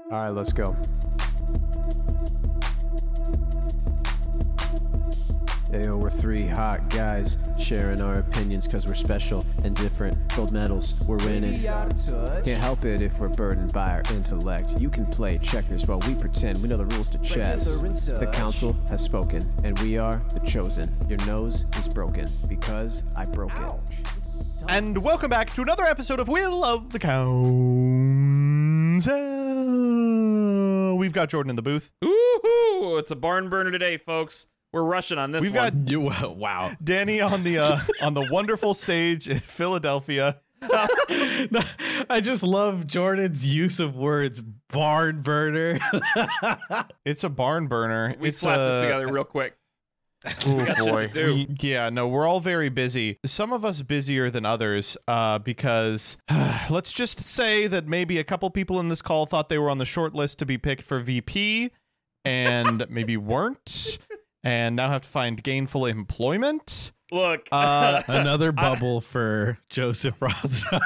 All right, let's go. Ayo, we're three hot guys sharing our opinions because we're special and different. Gold medals, we're winning. Can't help it if we're burdened by our intellect. You can play checkers while we pretend we know the rules to chess. The council has spoken, and we are the chosen. Your nose is broken because I broke it. And welcome back to another episode of Will of the Council. We've got Jordan in the booth. Ooh, it's a barn burner today, folks. We're rushing on this We've one. got wow, Danny on the wonderful stage in Philadelphia. I just love Jordan's use of words. Barn burner. It's a barn burner. We slapped this together real quick. Oh We got shit boy. to do. We're all very busy. Some of us busier than others because let's just say that maybe a couple people in this call thought they were on the short list to be picked for VP and maybe weren't, and now have to find gainful employment. Look, Another bubble for Joseph Rothschild.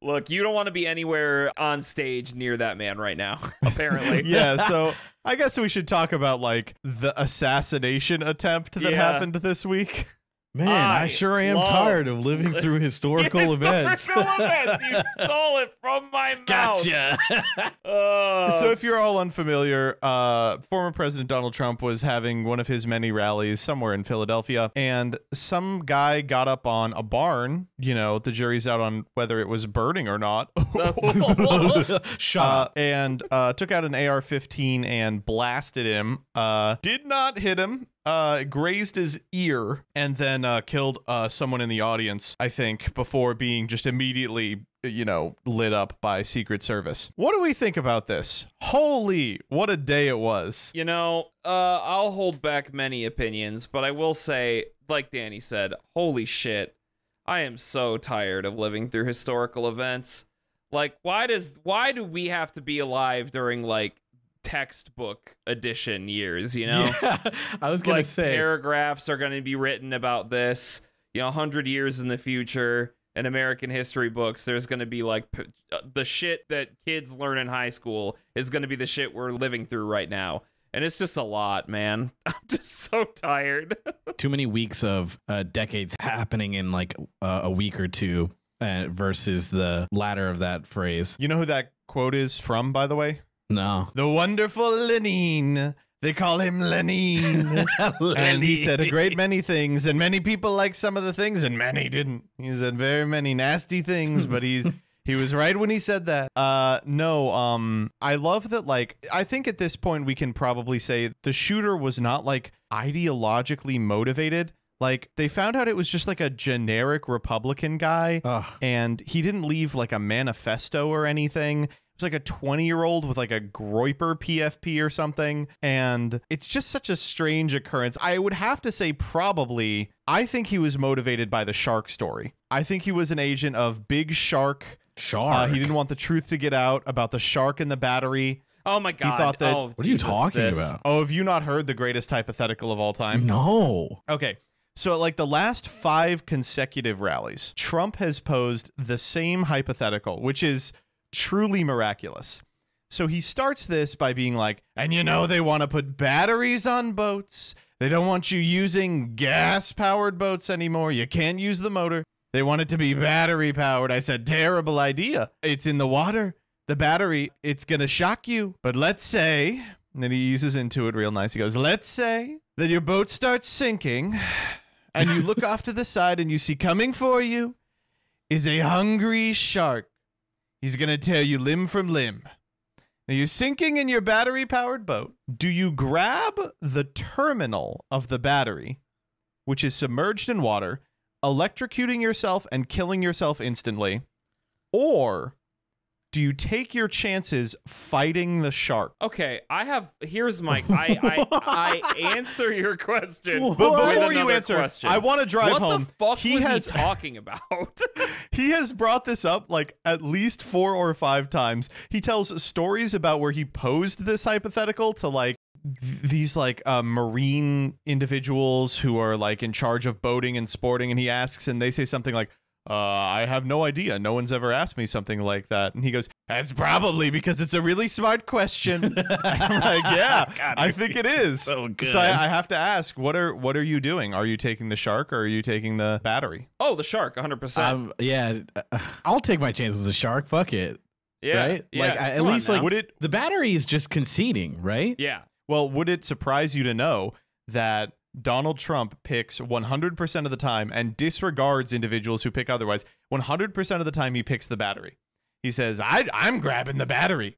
look, you don't want to be anywhere on stage near that man right now, apparently. Yeah, so I guess we should talk about like the assassination attempt that Yeah. happened this week. Man, I sure am love tired of living through historical events. Historical events. You stole it from my mouth. Gotcha. So if you're all unfamiliar, former President Donald Trump was having one of his many rallies somewhere in Philadelphia, and some guy got up on a barn. You know, the jury's out on whether it was burning or not. Shut up. And took out an AR-15 and blasted him. Did not hit him. Grazed his ear and then killed someone in the audience, I think, before being just immediately, lit up by Secret Service. What do we think about this? Holy, what a day it was. I'll hold back many opinions, but I will say, like Danny said, holy shit, I am so tired of living through historical events. Like, why do we have to be alive during, like, textbook edition years, Yeah, I was gonna like say paragraphs are going to be written about this 100 years in the future in American history books. There's going to be like the shit that kids learn in high school is going to be the shit we're living through right now, and it's just a lot, man. I'm just so tired. too many weeks of decades happening in like a week or two versus the latter of that phrase. You know who that quote is from, by the way? No. The wonderful Lenin. They call him Lenin. And he said a great many things, and many people liked some of the things, and many didn't. He said very many nasty things, but he was right when he said that. I love that, like, I think at this point we can probably say the shooter was not, like, ideologically motivated. Like, they found out it was just, like, a generic Republican guy, and he didn't leave, like, a manifesto or anything. It's like a 20-year-old with like a Groiper PFP or something, and it's just such a strange occurrence. I would have to say I think he was motivated by the shark story. I think he was an agent of Big Shark. Shark. He didn't want the truth to get out about the shark in the battery. Oh my god. He thought that, what are you talking about? Oh, have you not heard the greatest hypothetical of all time? No. Okay. So, like, the last 5 consecutive rallies, Trump has posed the same hypothetical, which is truly miraculous. So he starts this by being like, and they want to put batteries on boats. They don't want you using gas-powered boats anymore. You can't use the motor. They want it to be battery-powered. I said, terrible idea. It's in the water. The battery, it's going to shock you. But let's say, and then he eases into it real nice. He goes, let's say that your boat starts sinking, and you look off to the side, and you see coming for you is a hungry shark. He's going to tear you limb from limb. Now, you're sinking in your battery-powered boat. Do you grab the terminal of the battery, which is submerged in water, electrocuting yourself and killing yourself instantly, or do you take your chances fighting the shark? Okay, here's my I answer your question. But before you another answer, question. I want to drive what home. What the fuck he was he talking about? He has brought this up like at least 4 or 5 times. He tells stories about where he posed this hypothetical to like these like marine individuals who are like in charge of boating and sporting, and he asks, and they say something like, I have no idea. No one's ever asked me something like that. And he goes, that's probably because it's a really smart question. I'm like, yeah, God, I think it is. So good. So I have to ask, what are you doing? Are you taking the shark or are you taking the battery? Oh, the shark, 100%. Yeah, I'll take my chances with the shark. Fuck it. Yeah. Right? Yeah. Like, at least, like, would it? the battery is just conceding, right? Yeah. Well, would it surprise you to know that Donald Trump picks 100% of the time and disregards individuals who pick otherwise? 100% of the time, he picks the battery. He says, I'm grabbing the battery.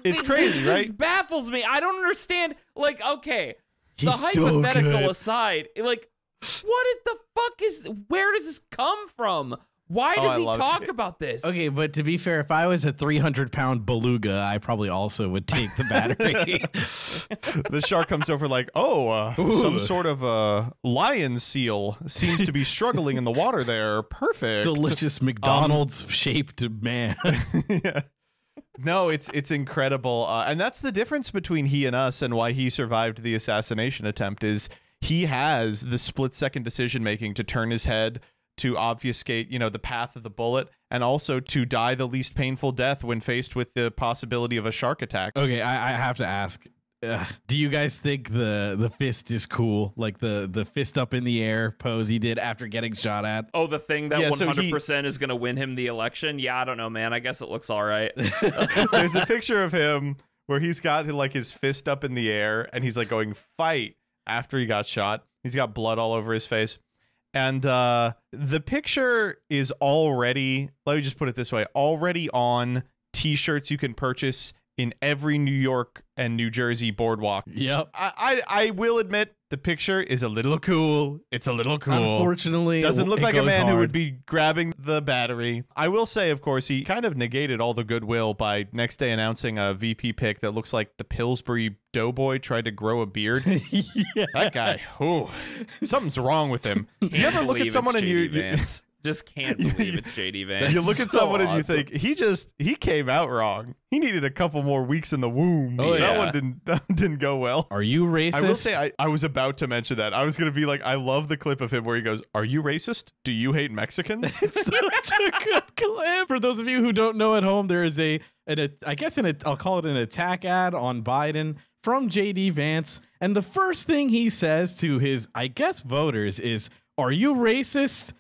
It's crazy, this right? just baffles me. I don't understand. Like, okay, the He's so hypothetical good. aside, like, what is the fuck is? Where does this come from? Why Oh, does I he love talk it. about this? Okay, but to be fair, if I was a 300-pound beluga, I probably also would take the battery. The shark comes over like, some Ooh. sort of lion seal seems to be struggling in the water there. Perfect. Delicious McDonald's-shaped man. Yeah. No, it's incredible. And that's the difference between he and us and why he survived the assassination attempt is he has the split-second decision-making to turn his head, to obfuscate, the path of the bullet, and also to die the least painful death when faced with the possibility of a shark attack. Okay, I have to ask. Do you guys think the fist is cool? Like the fist up in the air pose he did after getting shot at? Oh, the thing that Yeah, so 100% is going to win him the election? Yeah, I don't know, man. I guess it looks all right. There's a picture of him where he's got like his fist up in the air and he's like going fight after he got shot. He's got blood all over his face. And the picture is already, let me just put it this way, already on t-shirts you can purchase in every New York and New Jersey boardwalk. Yep. I will admit the picture is a little cool. It's a little cool. Unfortunately, Doesn't look it like a goes man who hard. would be grabbing the battery. I will say, of course, he kind of negated all the goodwill by next day announcing a VP pick that looks like the Pillsbury Doughboy tried to grow a beard. Yeah. That guy, something's wrong with him. You Can't ever look at believe someone it's and JD you Vance. Just can't believe it's JD Vance. you look at So someone and you awesome. think he came out wrong. He needed a couple more weeks in the womb. Oh, that yeah. one didn't go well. Are you racist? I will say I was about to mention that. I was going to be like, I love the clip of him where he goes, "Are you racist? Do you hate Mexicans?" It's such a good clip. For those of you who don't know at home, there is I'll call it an attack ad on Biden from JD Vance. And the first thing he says to his, I guess, voters is, "Are you racist?"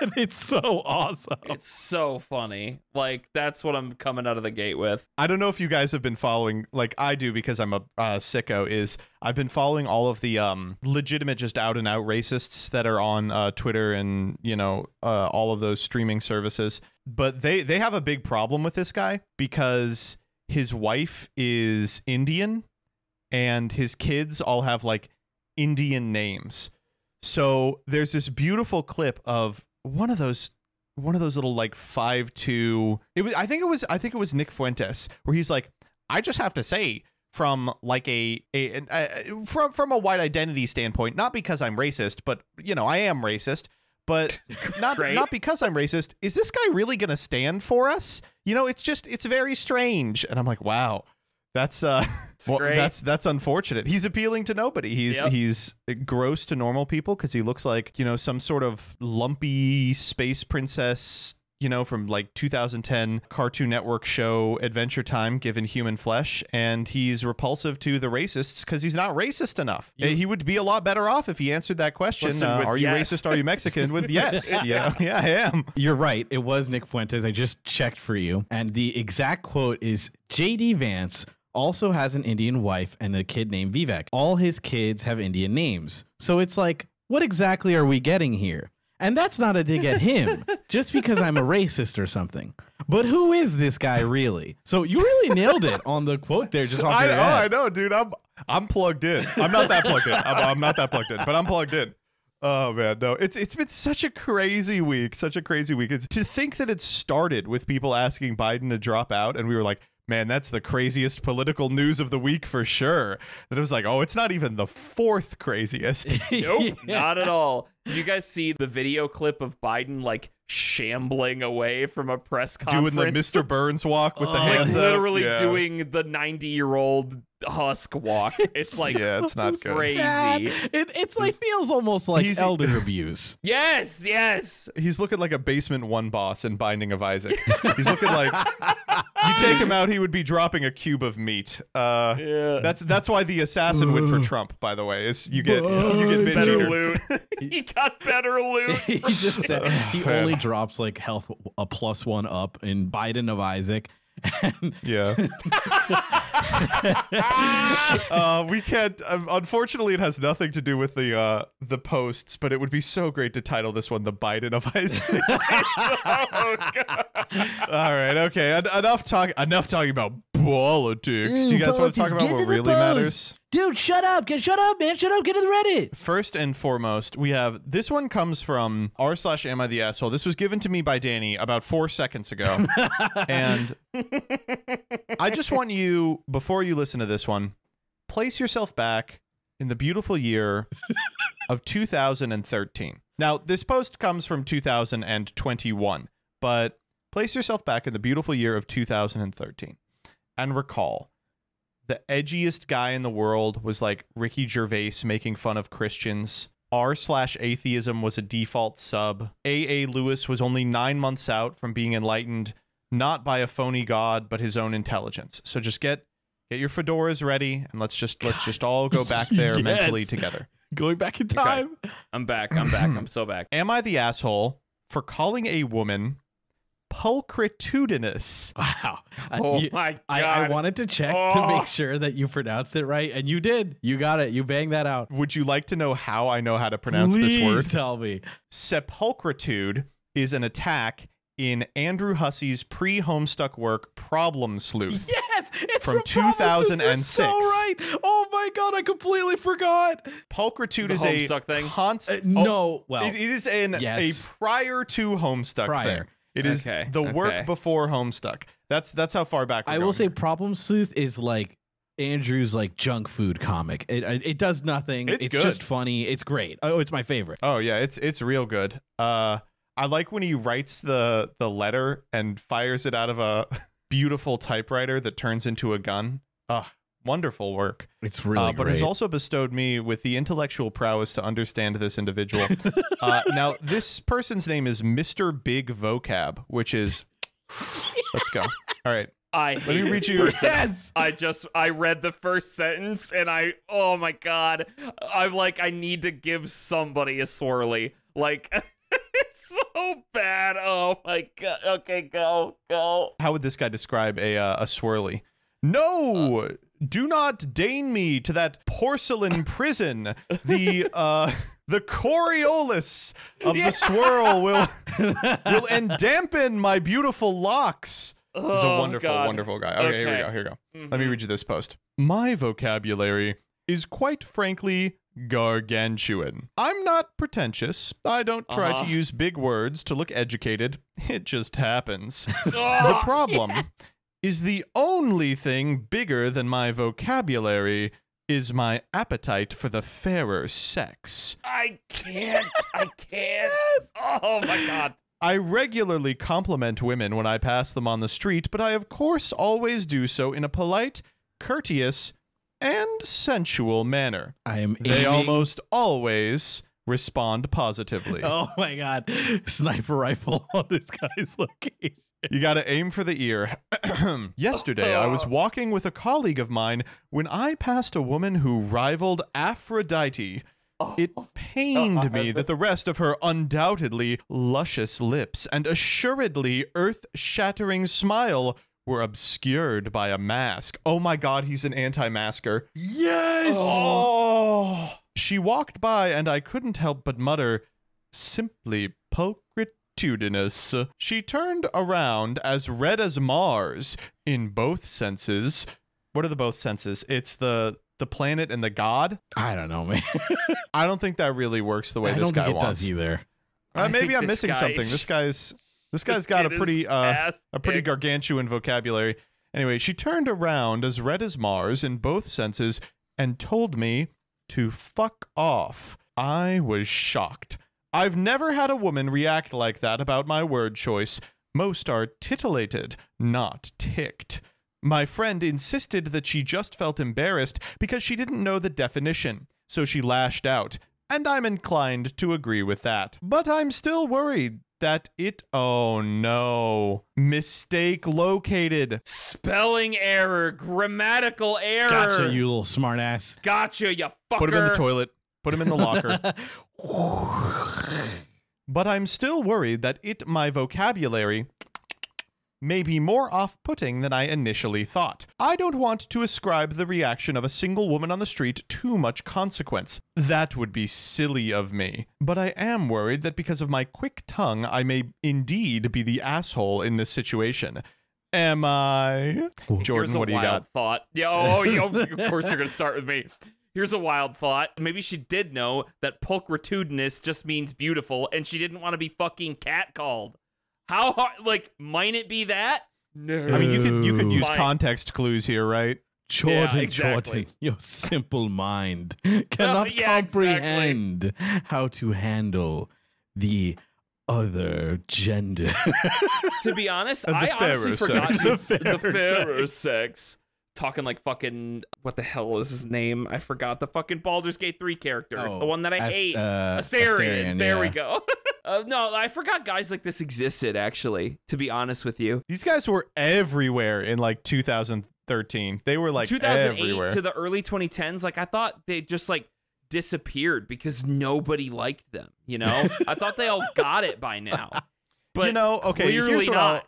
And it's so awesome. It's so funny. Like, that's what I'm coming out of the gate with. I don't know if you guys have been following, like I do because I'm a sicko, is I've been following all of the legitimate, just out and out racists that are on Twitter and, all of those streaming services. But they have a big problem with this guy because his wife is Indian and his kids all have like Indian names. So there's this beautiful clip of one of those little like 5'2". I think it was Nick Fuentes where he's like, I just have to say, from like from a white identity standpoint, not because I'm racist, but I am racist, but not because I'm racist. Is this guy really gonna stand for us? It's very strange, and I'm like, wow. That's great. that's unfortunate. He's appealing to nobody. He's gross to normal people because he looks like some sort of lumpy space princess from like 2010 Cartoon Network show Adventure Time given human flesh, and he's repulsive to the racists because he's not racist enough. He would be a lot better off if he answered that question. Are you yes. racist? Are you Mexican? With yes. Yeah, I am. You're right. It was Nick Fuentes. I just checked for you. And the exact quote is, JD Vance also has an Indian wife and a kid named Vivek. All his kids have Indian names. So it's like, what exactly are we getting here? And that's not a dig at him, just because I'm a racist or something. But who is this guy really? So you really nailed it on the quote there. Just off your head. I know, dude. I'm plugged in. I'm not that plugged in. I'm not that plugged in, but I'm plugged in. Oh man, no. It's been such a crazy week. It's to think that it started with people asking Biden to drop out, and we were like, man, that's the craziest political news of the week for sure. That it was like, oh, it's not even the fourth craziest. Nope, not at all. Did you guys see the video clip of Biden like shambling away from a press conference. Doing the Mr. Burns walk with the hands up. Literally Yeah. doing the 90-year-old husk walk. It's like Yeah, it's not good. crazy. It's like feels almost like He's- elder abuse. Yes, yes. He's looking like a Basement 1 boss in Binding of Isaac. He's looking like you take him out, he would be dropping a cube of meat. Yeah. That's why the assassin went for Trump, by the way. Is you get binge Better eater. loot. He got better loot. He just said he man. only drops like health a +1 up in Biden of Isaac. And Yeah. We can't. Unfortunately, it has nothing to do with the posts, but it would be so great to title this one "The Biden of Isaac." Oh, God. All right, okay. Enough talking about politics. Do you guys want to talk about what really matters? Dude, shut up, man. Shut up, get to the Reddit. First and foremost, we have this one comes from r/am I the asshole. This was given to me by Danny about 4 seconds ago. And I just want you, before you listen to this one, place yourself back in the beautiful year of 2013. Now, this post comes from 2021, but place yourself back in the beautiful year of 2013 and recall the edgiest guy in the world was like Ricky Gervais making fun of Christians. r/atheism was a default sub. A.A. Lewis was only 9 months out from being enlightened, not by a phony god, but his own intelligence. So just get your fedoras ready, and let's just all go back there Yes. mentally together. Going back in time. I'm back. I'm so back. Am I the asshole for calling a woman pulchritudinous? Wow. Oh You- my God. I wanted to check to make sure that you pronounced it right, and you did. You got it. You banged that out. Would you like to know how I know how to pronounce Please this word? tell me. Sepulchritude is an attack in Andrew Hussey's pre-Homestuck work Problem Sleuth. Yes, it's From Problem Sleuth. You're 2006. So right. Oh my God, I completely forgot. Pulchritude It's is a a Homestuck thing? constant. No, well, it is yes. a prior to Homestuck Prior. thing. It is Okay, the okay. work before Homestuck. That's how far back we're I going. will say Problem Sleuth is like Andrew's like junk food comic. It does nothing. It's It's good. just funny. It's great. Oh, it's my favorite. Oh yeah, it's real good. I like when he writes the letter and fires it out of a beautiful typewriter that turns into a gun. Wonderful work. It's really But great. has also bestowed me with the intellectual prowess to understand this individual. Now, this person's name is Mr. Big Vocab, which is... Let's go. All right. Let me read you- Yes. I read the first sentence and oh my God. I'm like, I need to give somebody a swirly. Like, it's so bad. Oh my God. Okay, go. How would this guy describe a swirly? No! Do not deign me to that porcelain prison. The Coriolis of the swirl will endampen my beautiful locks. He's a Oh, wonderful, God. wonderful guy. Okay, here we go. Here we go. Let me read you this post. My vocabulary is quite frankly gargantuan. I'm not pretentious. I don't try to use big words to look educated. It just happens. The problem is the only thing bigger than my vocabulary is my appetite for the fairer sex. I can't. Oh my God. I regularly compliment women when I pass them on the street, but I of course always do so in a polite, courteous, and sensual manner. I am They aiming- almost always respond positively. Oh my God. Sniper rifle on this guy's location. You got to aim for the ear. Yesterday, I was walking with a colleague of mine when I passed a woman who rivaled Aphrodite. It pained me that the rest of her undoubtedly luscious lips and assuredly earth-shattering smile were obscured by a mask. Oh my God, he's an anti-masker. Yes. Oh! She walked by and I couldn't help but mutter, simply pulchritudinous. She turned around as red as Mars in both senses. What are the both senses? It's the planet and the god? I don't know, man. I don't think that really works the way I this don't guy think it wants. does either. I Maybe think I'm this missing guy something. This guy's got a Get his pretty ass kicked. gargantuan vocabulary. Anyway, she turned around as red as Mars in both senses and told me to fuck off. I was shocked. I've never had a woman react like that about my word choice. Most are titillated, not ticked. My friend insisted that she just felt embarrassed because she didn't know the definition, so she lashed out, and I'm inclined to agree with that. But I'm still worried that oh no, mistake located. Spelling error, grammatical error. Gotcha, you little smartass. Gotcha, you fucker. Put him in the toilet. Put him in the locker. But I'm still worried that my vocabulary may be more off-putting than I initially thought. I don't want to ascribe the reaction of a single woman on the street too much consequence. That would be silly of me. But I am worried that because of my quick tongue, I may indeed be the asshole in this situation. Am I? Jordan, what do you got? Thought. Yeah, of course you're going to start with me. Here's a wild thought. Maybe she did know that pulchritudinous just means beautiful, and she didn't want to be fucking catcalled. How hard? Like, might it be that? No. I mean, you could use context clues here, right? Jordan, Yeah, exactly. Jordan, your simple mind cannot comprehend how to handle the other gender. To be honest, The I honestly forgot sex. the fairer sex. Talking like fucking, what the hell is his name? I forgot. The fucking Baldur's Gate 3 character. The one that I hate. Astarion. There we go. No, I forgot guys like this existed, actually, to be honest with you. These guys were everywhere in like 2013. They were like 2008 everywhere. to the early 2010s. Like, I thought they just like disappeared because nobody liked them, you know? I thought they all got it by now. But you know, okay, clearly not.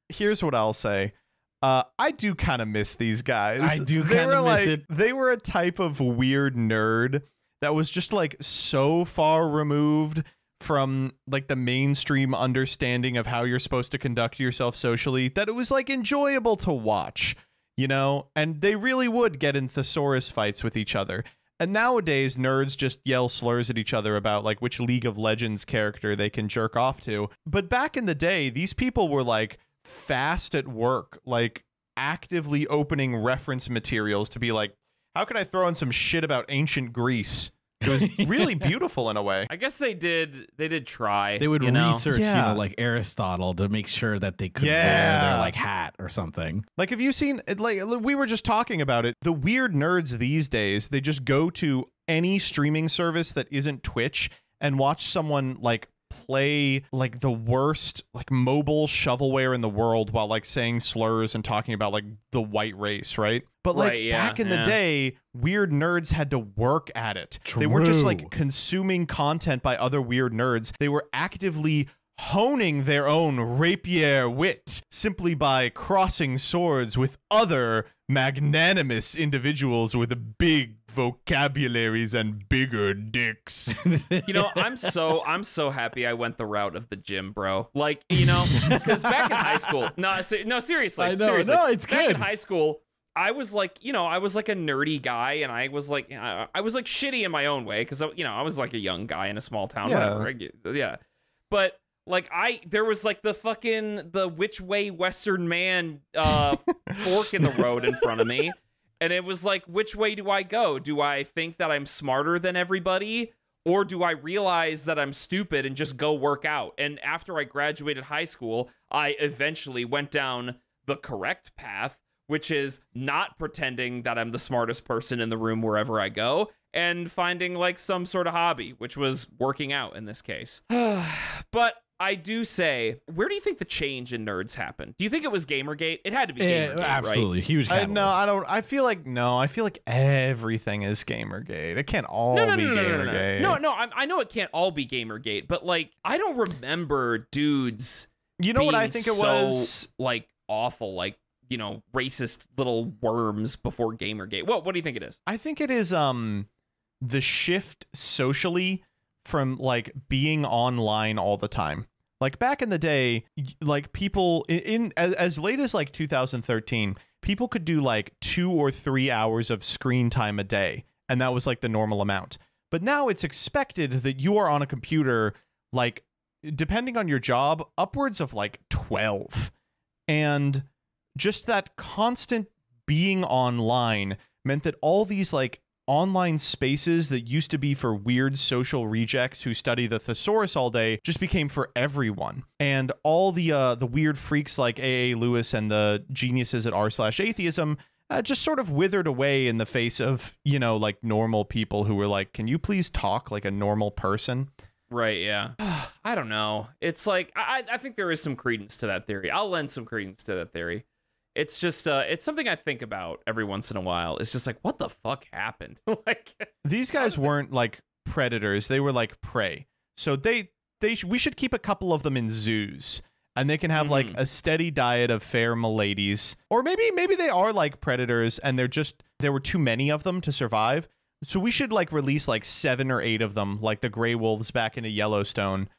Here's what I'll say. I do kind of miss these guys. I do kind of miss it. They were a type of weird nerd that was just like so far removed from like the mainstream understanding of how you're supposed to conduct yourself socially that it was like enjoyable to watch, you know? And they really would get in thesaurus fights with each other. And nowadays, nerds just yell slurs at each other about like which League of Legends character they can jerk off to. But back in the day, these people were like fast at work, like actively opening reference materials to be like, how can I throw in some shit about ancient Greece? It was really beautiful in a way. I guess they did try. They would research, Yeah. like Aristotle to make sure that they could wear their like hat or something. Like, have you seen, like, we were just talking about it, the weird nerds these days, they just go to any streaming service that isn't Twitch and watch someone like play like the worst like mobile shovelware in the world while like saying slurs and talking about like the white race, right? But like back in the day, weird nerds had to work at it. They weren't just like consuming content by other weird nerds. They were actively honing their own rapier wit simply by crossing swords with other magnanimous individuals with big vocabularies and bigger dicks. You know, I'm so happy I went the route of the gym, bro. Like, you know, because back in high school, no, seriously, I know, seriously, no, it's back good. in high school, I was like, you know, I was like a nerdy guy, and I was like shitty in my own way because you know I was like a young guy in a small town, yeah. But like there was like the which way Western man fork in the road in front of me. And it was like, which way do I go? Do I think that I'm smarter than everybody? Or do I realize that I'm stupid and just go work out? And after I graduated high school, I eventually went down the correct path, which is not pretending that I'm the smartest person in the room wherever I go, and finding like some sort of hobby, which was working out in this case. But I do say, where do you think the change in nerds happened? Do you think it was Gamergate? It had to be Gamergate, absolutely. right? Huge catalyst. No, I don't. I feel like everything is Gamergate. It can't all be Gamergate. No, I know it can't all be Gamergate, but like, I don't remember dudes. You know what I being think it so, was? Like awful, like, you know, racist little worms before Gamergate. What do you think it is? I think it is the shift socially from like being online all the time. Like back in the day, like people in as late as like 2013, people could do like 2 or 3 hours of screen time a day, and that was like the normal amount. But now it's expected that you are on a computer, like depending on your job, upwards of like 12. And just that constant being online meant that all these like online spaces that used to be for weird social rejects who study the thesaurus all day just became for everyone. And all the weird freaks like A.A. Lewis and the geniuses at r/atheism just sort of withered away in the face of, you know, like normal people who were like, can you please talk like a normal person? Right, yeah. I don't know. It's like, I think there is some credence to that theory. I'll lend some credence to that theory. It's just, it's something I think about every once in a while. It's just like, what the fuck happened? Like, these guys weren't like predators. They were like prey. So we should keep a couple of them in zoos. And they can have like a steady diet of fair miladies. Or maybe they are like predators and there were too many of them to survive. So we should like release like 7 or 8 of them, like the gray wolves back into Yellowstone,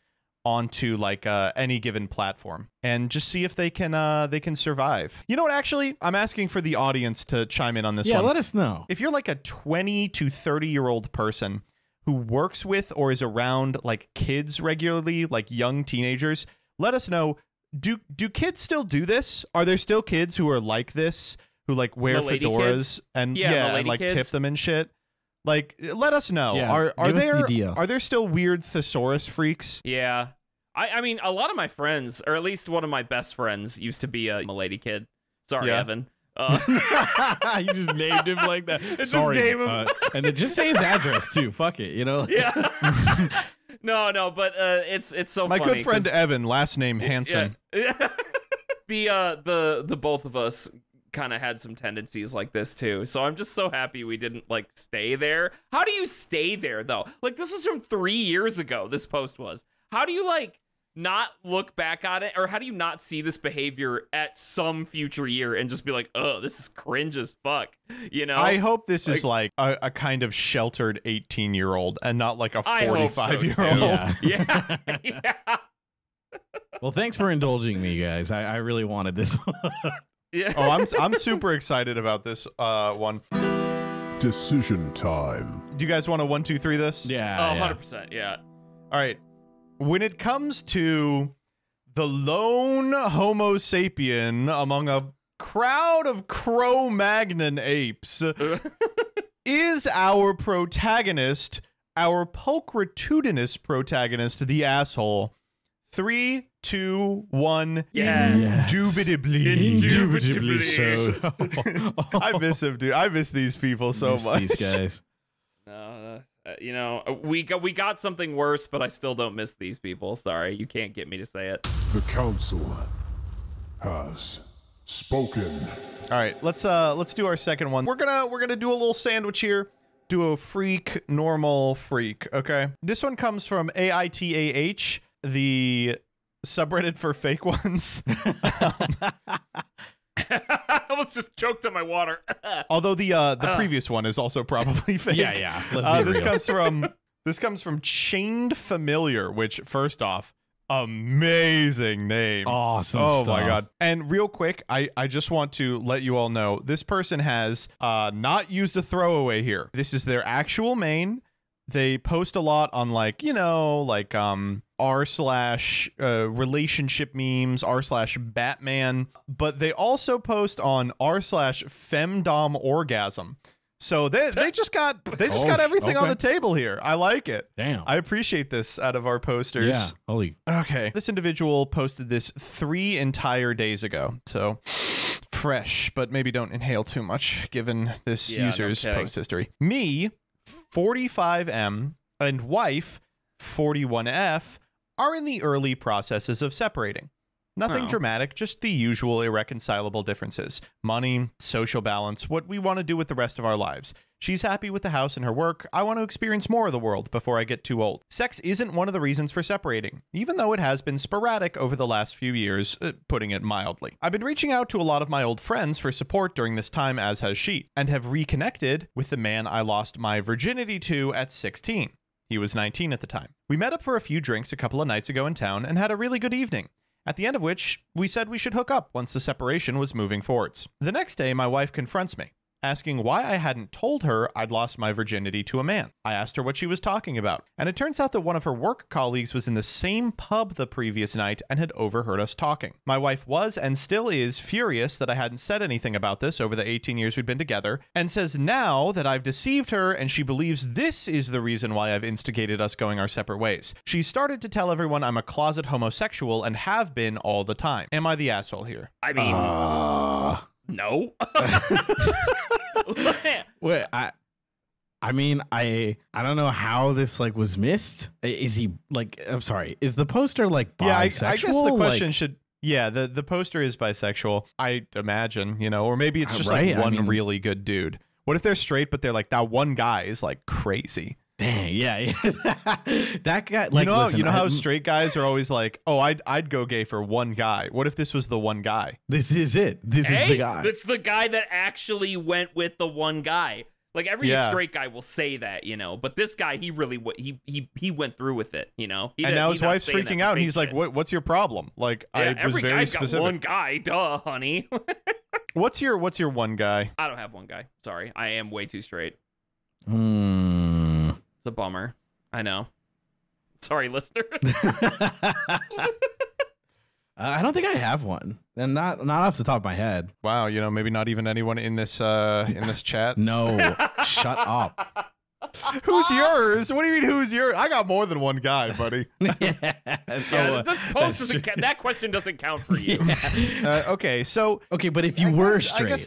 onto like any given platform and just see if they can survive. You know what? Actually, I'm asking for the audience to chime in on this one. Yeah, let us know. If you're like a 20 to 30-year-old person who works with or is around like kids regularly, like young teenagers, let us know. Do kids still do this? Are there still kids who are like this, who like wear fedoras kids? And and like kids? tip them and shit? Like, let us know. Yeah, are there still weird thesaurus freaks? yeah. I mean, a lot of my friends, or at least one of my best friends, used to be a milady kid. Sorry, Yeah. Evan. You just named him like that. Just Sorry, name him. and then just say his address too. Fuck it, you know. Yeah. No, but it's so My funny. good friend Evan, last name Hansen. Yeah. The both of us kind of had some tendencies like this too. So I'm just so happy we didn't like stay there. How do you stay there though? Like this was from 3 years ago. This post was. How do you like not look back at it, or how do you not see this behavior at some future year and just be like, oh, this is cringe as fuck, you know? I hope this is like a kind of sheltered 18-year-old and not like a I hope so, 45-year-old. too. Yeah. Well, thanks for indulging me, guys. I really wanted this one. Yeah. Oh, I'm super excited about this one. Decision time. Do you guys want to 1, 2, 3 this? Yeah. Oh, 100%. Yeah. All right. When it comes to the lone Homo sapien among a crowd of Cro-Magnon apes, is our protagonist, our pulchritudinous protagonist, the asshole? 3, 2, 1. Yes. Indubitably. so. I miss him, dude. I miss these people so Miss much. These guys. No, you know, we got something worse, but I still don't miss these people. Sorry, you can't get me to say it. The council has spoken. All right, let's do our second one. We're gonna do a little sandwich here. Do a freak, normal freak. Okay. This one comes from AITAH, the subreddit for fake ones. I almost just choked on my water. Although the previous one is also probably fake. Yeah. Let's be real. This comes from Chained Familiar, which first off, amazing name. Awesome. Oh stuff. my god. And real quick, I just want to let you all know this person has not used a throwaway here. This is their actual main. They post a lot on like, you know, like r/relationship memes, r/Batman, but they also post on r/femdom orgasm. So they just got everything on the table here. I like it. Damn. I appreciate this out of our posters. Yeah. Holy. Okay. This individual posted this 3 entire days ago. So fresh, but maybe don't inhale too much given this user's post history. Me, 45M, and wife, 41F, are in the early processes of separating. Nothing dramatic, just the usual irreconcilable differences. Money, social balance, what we want to do with the rest of our lives. She's happy with the house and her work. I want to experience more of the world before I get too old. Sex isn't one of the reasons for separating, even though it has been sporadic over the last few years, putting it mildly. I've been reaching out to a lot of my old friends for support during this time, as has she, and have reconnected with the man I lost my virginity to at 16. He was 19 at the time. We met up for a few drinks a couple of nights ago in town and had a really good evening. At the end of which, we said we should hook up once the separation was moving forwards. The next day, my wife confronts me. asking why I hadn't told her I'd lost my virginity to a man. I asked her what she was talking about, and it turns out that one of her work colleagues was in the same pub the previous night and had overheard us talking. My wife was and still is furious that I hadn't said anything about this over the 18 years we'd been together, and says now that I've deceived her and she believes this is the reason why I've instigated us going our separate ways. She started to tell everyone I'm a closet homosexual and have been all the time. Am I the asshole here? I mean, no. Wait, I mean, I don't know how this like was missed. Is he like? I'm sorry. Is the poster like bisexual? I guess the question should. Yeah, the poster is bisexual. I imagine, you know, or maybe it's just right? like one I mean, really good dude. What if they're straight, but they're like that one guy is like crazy? Dang, yeah. That guy. Like, listen, you know how straight guys are always like, oh, I'd go gay for one guy. What if this was the one guy? This is it. This is the guy. It's the guy that actually went with the one guy. Like every straight guy will say that, you know, but this guy, he really he went through with it, you know. And now his wife's freaking out. And he's like, "What's your problem?" Like, yeah, I was every very guy's specific. got one guy, duh, honey. What's your one guy? I don't have one guy. Sorry, I am way too straight. Mm. It's a bummer. I know. Sorry, listeners. I don't think I have one, and not off the top of my head. Wow, you know, maybe not even anyone in this chat. No, shut up. Who's yours? What do you mean? Who's yours? I got more than one guy, buddy. This post doesn't count. That question doesn't count for you. Yeah. Okay, so but if you were straight, I guess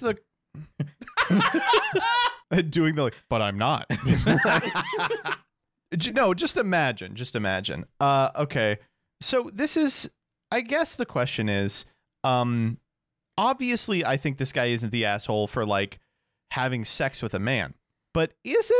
doing the but I'm not. No, just imagine. Okay, so this is. I guess the question is, obviously, I think this guy isn't the asshole for like having sex with a man, but is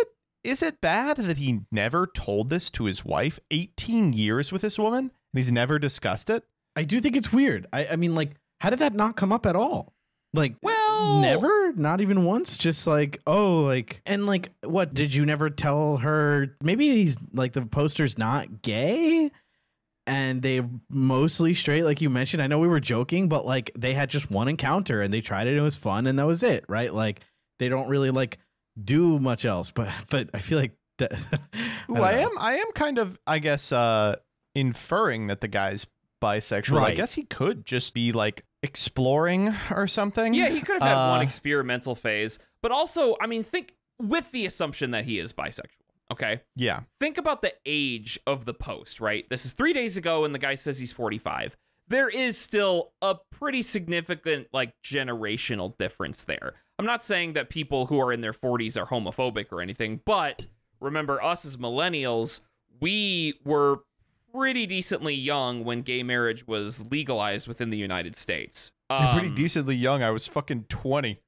it bad that he never told this to his wife? 18 years with this woman, and he's never discussed it. I do think it's weird. I mean, like, how did that not come up at all? Like, well, never, not even once. Just like, oh, like, and like, what did you never tell her? Maybe he's like the poster's not gay. And they're mostly straight, like you mentioned. I know we were joking, but like they had just one encounter and they tried it. It was fun, and that was it, right? Like they don't really like do much else. But I feel like that. I am kind of, I guess, inferring that the guy's bisexual. Right. I guess he could just be like exploring or something. Yeah, he could have had one experimental phase, but also, I mean, think with the assumption that he is bisexual. Okay. Yeah. Think about the age of the post, right? This is 3 days ago, and the guy says he's 45. There is still a pretty significant, like, generational difference there. I'm not saying that people who are in their 40s are homophobic or anything, but remember, us as millennials, we were pretty decently young when gay marriage was legalized within the United States. You're pretty decently young. I was fucking 20.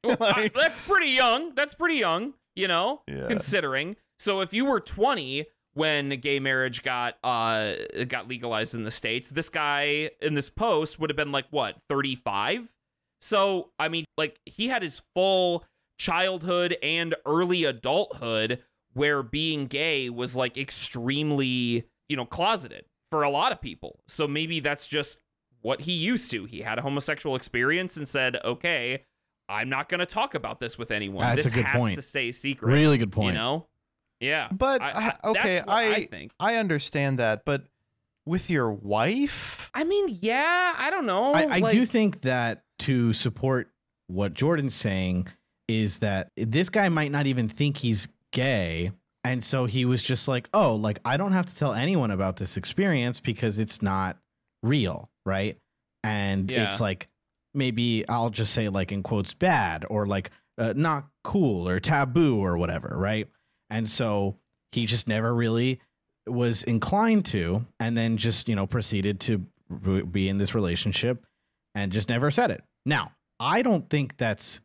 Like, that's pretty young. That's pretty young, you know, considering. So if you were 20 when gay marriage got legalized in the States, this guy in this post would have been like, what, 35? So, I mean, like, he had his full childhood and early adulthood where being gay was like extremely, you know, closeted for a lot of people. So maybe that's just what he used to. He had a homosexual experience and said, okay, I'm not going to talk about this with anyone. That's this a good has point. to stay secret. Really good point. You know? Yeah. But okay, I think. I understand that, but with your wife? I mean, yeah, I don't know. I do think that to support what Jordan's saying is that this guy might not even think he's gay. And so he was just like, oh, like, I don't have to tell anyone about this experience because it's not real. Right. And it's like, maybe I'll just say like in quotes bad or like not cool or taboo or whatever. Right. And so he just never really was inclined to, and then just, you know, proceeded to be in this relationship and just never said it. Now, I don't think that's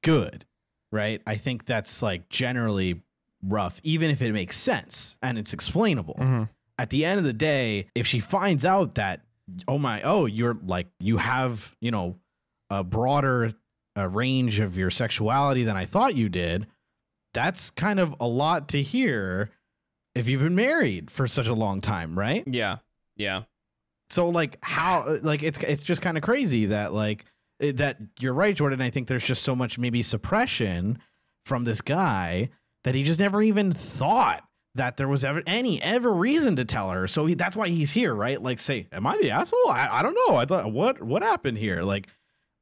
good, right? I think that's like generally rough, even if it makes sense and it's explainable. Mm-hmm. At the end of the day, if she finds out that, you're like, you have, you know, a broader range of your sexuality than I thought you did, that's kind of a lot to hear if you've been married for such a long time, right? Yeah. Yeah. So like how, like it's just kind of crazy that like that you're right, Jordan. I think there's just so much maybe suppression from this guy that he just never even thought that there was ever reason to tell her. So that's why he's here, right? Like, say, am I the asshole? I don't know. I thought, what happened here? Like,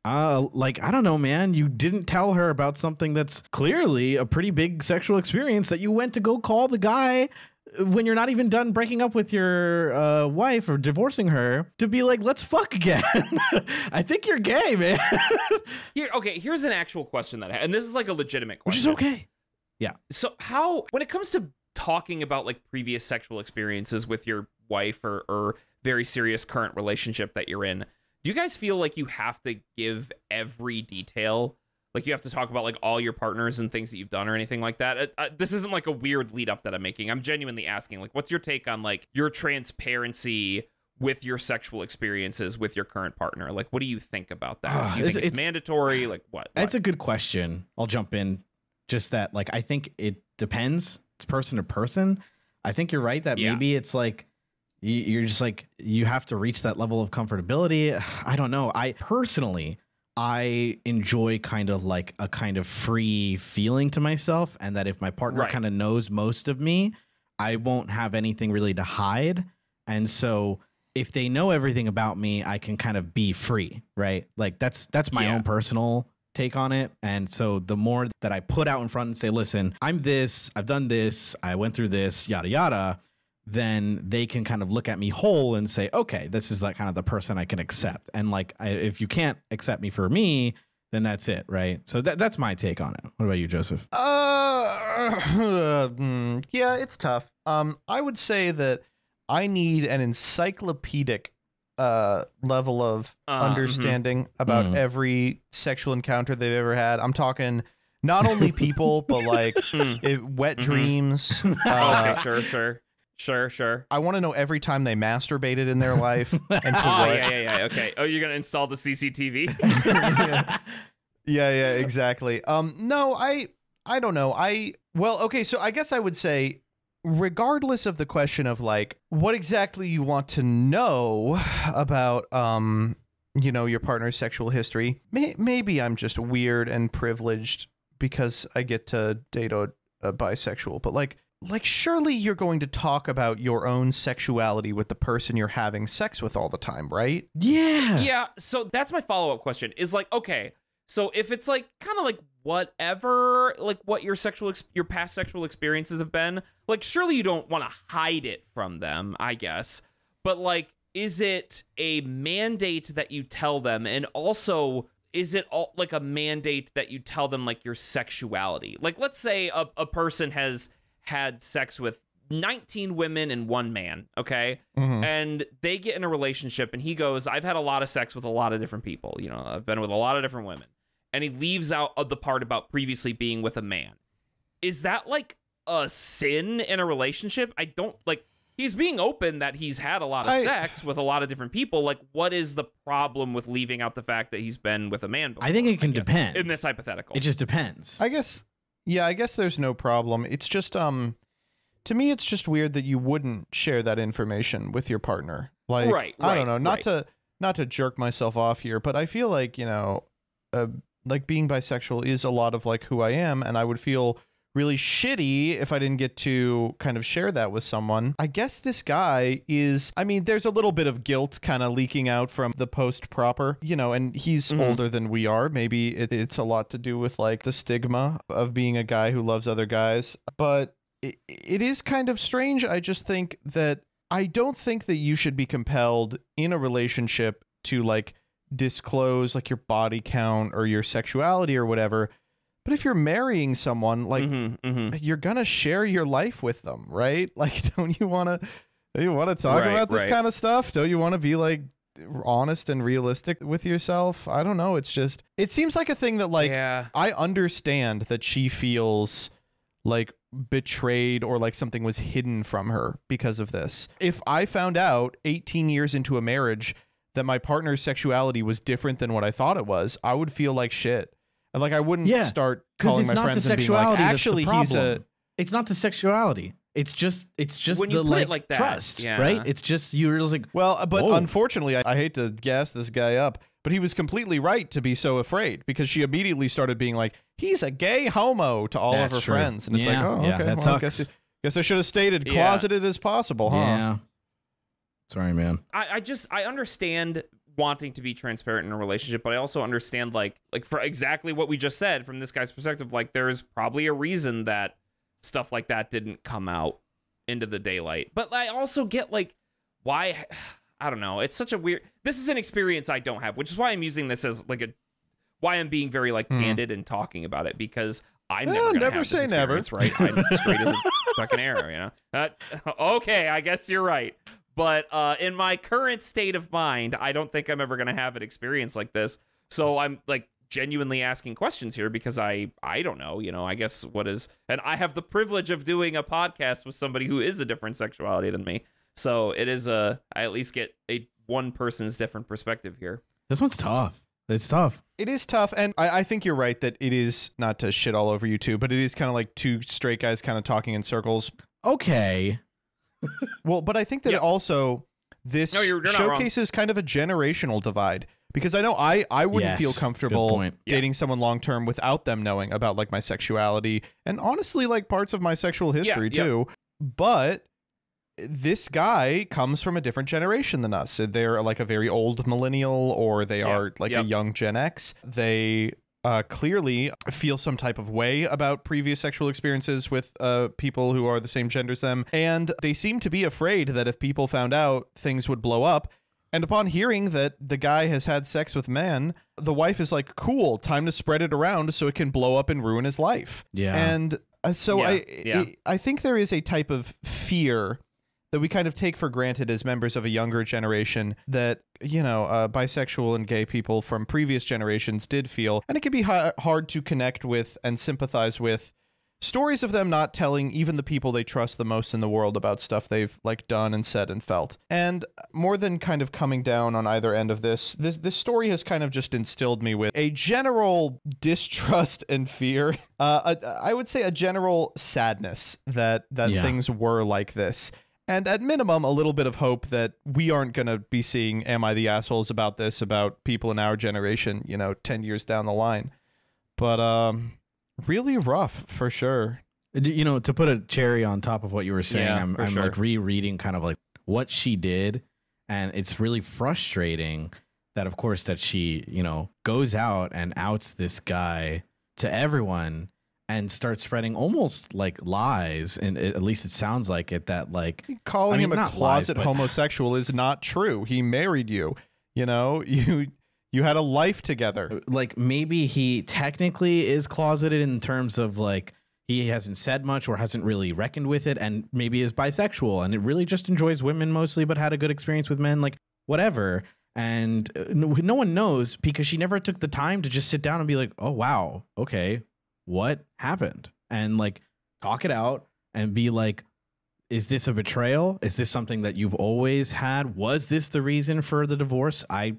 I don't know, man. You didn't tell her about something that's clearly a pretty big sexual experience that you went to go call the guy when you're not even done breaking up with your wife or divorcing her to be like, let's fuck again. I think you're gay, man. Here's an actual question and this is like a legitimate question. Which is okay. Yeah. So when it comes to talking about like previous sexual experiences with your wife or very serious current relationship that you're in, do you guys feel like you have to give every detail? Like you have to talk about like all your partners and things that you've done or anything like that? This isn't like a weird lead up that I'm making. I'm genuinely asking, like, what's your take on like your transparency with your sexual experiences with your current partner? Like, what do you think about that? Do you think it's mandatory? Like what? It's a good question. I'll jump in. Just that, like, I think it depends. It's person to person. I think you're right that maybe it's like, you're just like, you have to reach that level of comfortability. I don't know. I enjoy kind of like a kind of free feeling to myself. And that if my partner kind of knows most of me, I won't have anything really to hide. And so if they know everything about me, I can kind of be free, right? Like that's my own personal take on it. And so the more that I put out in front and say, listen, I'm this, I've done this, I went through this, yada, yada, then they can kind of look at me whole and say, okay, this is like kind of the person I can accept. And like, if you can't accept me for me, then that's it. Right. So that's my take on it. What about you, Joseph? Yeah, it's tough. I would say that I need an encyclopedic level of understanding about every sexual encounter they've ever had. I'm talking not only people, but like wet dreams. Okay, sure. I want to know every time they masturbated in their life. And to what. Yeah. Okay. Oh, you're gonna install the CCTV? yeah, exactly. No, I don't know. Okay, so I guess I would say, regardless of the question of like what exactly you want to know about your partner's sexual history, maybe I'm just weird and privileged because I get to date a bisexual, but like surely you're going to talk about your own sexuality with the person you're having sex with all the time, right? Yeah, so that's my follow-up question is like, okay, so if it's like kind of like whatever, like what your past sexual experiences have been, like surely you don't want to hide it from them, I guess. But like, is it a mandate that you tell them? And also, is it all like a mandate that you tell them like your sexuality? Like, let's say a person has had sex with 19 women and one man, okay? And they get in a relationship and he goes, I've had a lot of sex with a lot of different people. I've been with a lot of different women. And he leaves out of the part about previously being with a man. Is that like a sin in a relationship? I don't like, he's being open that he's had a lot of sex with a lot of different people. Like, what is the problem with leaving out the fact that he's been with a man before? I think it can depend. In this hypothetical. It just depends. I guess there's no problem. It's just, to me, it's just weird that you wouldn't share that information with your partner. Like, I don't know, not to jerk myself off here, but I feel like, like being bisexual is a lot of like who I am, and I would feel really shitty if I didn't get to kind of share that with someone. I guess this guy is, I mean, there's a little bit of guilt kind of leaking out from the post proper, and he's older than we are. Maybe it's a lot to do with like the stigma of being a guy who loves other guys, but it is kind of strange. I just think that I don't think that you should be compelled in a relationship to like disclose like your body count or your sexuality or whatever. But if you're marrying someone, like you're gonna share your life with them, right? Like, don't you want to talk about this kind of stuff? Don't you want to be like honest and realistic with yourself? I don't know. It's just, it seems like a thing that like, I understand that she feels like betrayed or like something was hidden from her because of this. If I found out 18 years into a marriage that my partner's sexuality was different than what I thought it was, I would feel like shit. And like, I wouldn't start calling my friends and being like, actually, it's not the sexuality. It's just when the you put it like that, trust, right? It's just, you're just like, well, but unfortunately, I hate to gas this guy up, But he was completely right to be so afraid, because she immediately started being like, he's a gay homo to all That's of her true. friends. And it's like, oh, yeah, okay. that Well, sucks. guess I should have stated Yeah. closeted as possible, huh? Yeah. Sorry, man. I understand wanting to be transparent in a relationship, but I also understand like for exactly what we just said from this guy's perspective, like there's probably a reason that stuff like that didn't come out into the daylight. But I also get like why, I don't know. It's such a weird, this is an experience I don't have, which is why I'm using this as like why I'm being very like candid and talking about it, because I'm never gonna never have say this never. experience, right? I'm straight as a fucking arrow, you know? Okay, I guess you're right. But in my current state of mind, I don't think I'm ever going to have an experience like this. So I'm like genuinely asking questions here because I don't know, you know, I guess what is, and I have the privilege of doing a podcast with somebody who is a different sexuality than me. So it is I at least get a one person's different perspective here. This one's tough. It's tough. It is tough, and I think you're right that it is, not to shit all over you two, but it is kind of like two straight guys kind of talking in circles. Okay. Well, but I think that also this you're not wrong. showcases kind of a generational divide, because I know I wouldn't feel Yes, comfortable good point. dating someone long term without them knowing about like my sexuality and honestly like parts of my sexual history too. But this guy comes from a different generation than us. They're like a very old millennial, or they are like a young Gen X. They clearly feel some type of way about previous sexual experiences with people who are the same gender as them. And they seem to be afraid that if people found out, things would blow up. And upon hearing that the guy has had sex with men, the wife is like, cool, time to spread it around so it can blow up and ruin his life. Yeah. And so Yeah. I think there is a type of fear that we kind of take for granted as members of a younger generation that, you know, bisexual and gay people from previous generations did feel. And it can be hard to connect with and sympathize with stories of them not telling even the people they trust the most in the world about stuff they've like done and said and felt. And more than kind of coming down on either end of this story has kind of just instilled me with a general distrust and fear. I would say a general sadness that things were like this. And at minimum, a little bit of hope that we aren't going to be seeing Am I the Assholes about this, about people in our generation, you know, 10 years down the line. But really rough, for sure. You know, to put a cherry on top of what you were saying, I'm sure. like rereading kind of like what she did. And it's really frustrating that, of course, that she, you know, goes out and outs this guy to everyone and start spreading almost like lies, and at least it sounds like it, that like Calling him a not closet lies, but- homosexual is not true. He married you. You know, you had a life together. like maybe he technically is closeted in terms of like he hasn't said much or hasn't really reckoned with it, and maybe is bisexual and it really just enjoys women mostly, but had a good experience with men, like whatever. And no one knows, because she never took the time to just sit down and be like, oh wow, okay, what happened, and like talk it out and be like, is this a betrayal? Is this something that you've always had? Was this the reason for the divorce? I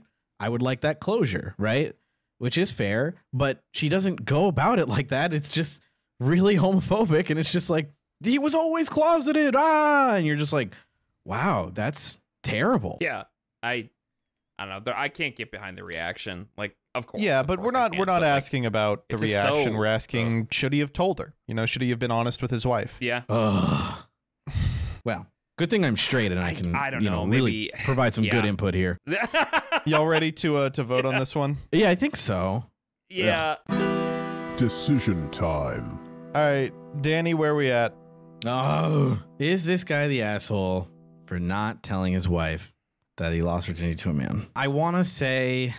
would like that closure, right? Which is fair, but she doesn't go about it like that. It's just really homophobic, and it's just like, he was always closeted, and you're just like, wow, that's terrible. Yeah, I don't know. I can't get behind the reaction. Like, of course. Yeah, of but course we're I not can't, we're not but, like, asking about the it's just reaction. so- We're asking, should he have told her? You know, should he have been honest with his wife? Yeah. Ugh. Well, good thing I'm straight and I can, I don't you know, really maybe- provide some good yeah. input here. Y'all ready to vote on this one? Yeah, I think so. Yeah. Decision time. All right, Danny, where we at? Oh, is this guy the asshole for not telling his wife that he lost virginity to a man? I want to say,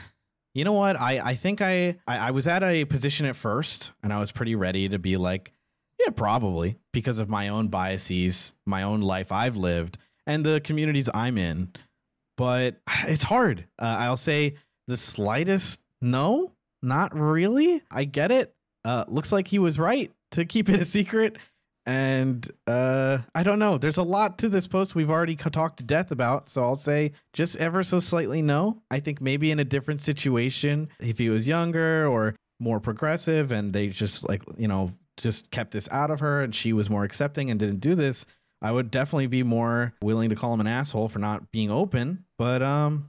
you know what? I think I was at a position at first, and I was pretty ready to be like, yeah, probably, because of my own biases, my own life I've lived, and the communities I'm in. But it's hard. I'll say the slightest no, not really. I get it. Looks like he was right to keep it a secret. And I don't know. There's a lot to this post we've already talked to death about. So I'll say just ever so slightly no. I think maybe in a different situation, if he was younger or more progressive and they just like, you know, just kept this out of her and she was more accepting and didn't do this, I would definitely be more willing to call him an asshole for not being open. But no,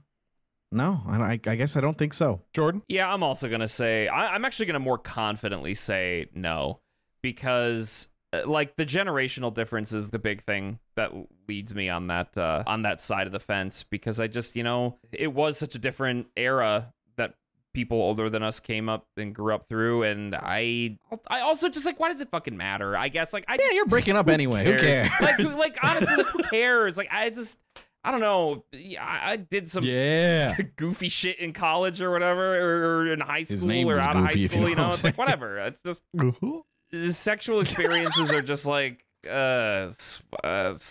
No, I guess I don't think so. Jordan? Yeah, I'm also going to say, I'm actually going to more confidently say no, because like the generational difference is the big thing that leads me on that side of the fence, because I just, it was such a different era that people older than us came up and grew up through, and I also just like, why does it fucking matter? I guess like You're breaking up anyway. Who cares? like honestly, who cares? Like I don't know. I did some goofy shit in college or whatever, or in high school or out of high school. It's like whatever. It's just sexual experiences are just like it's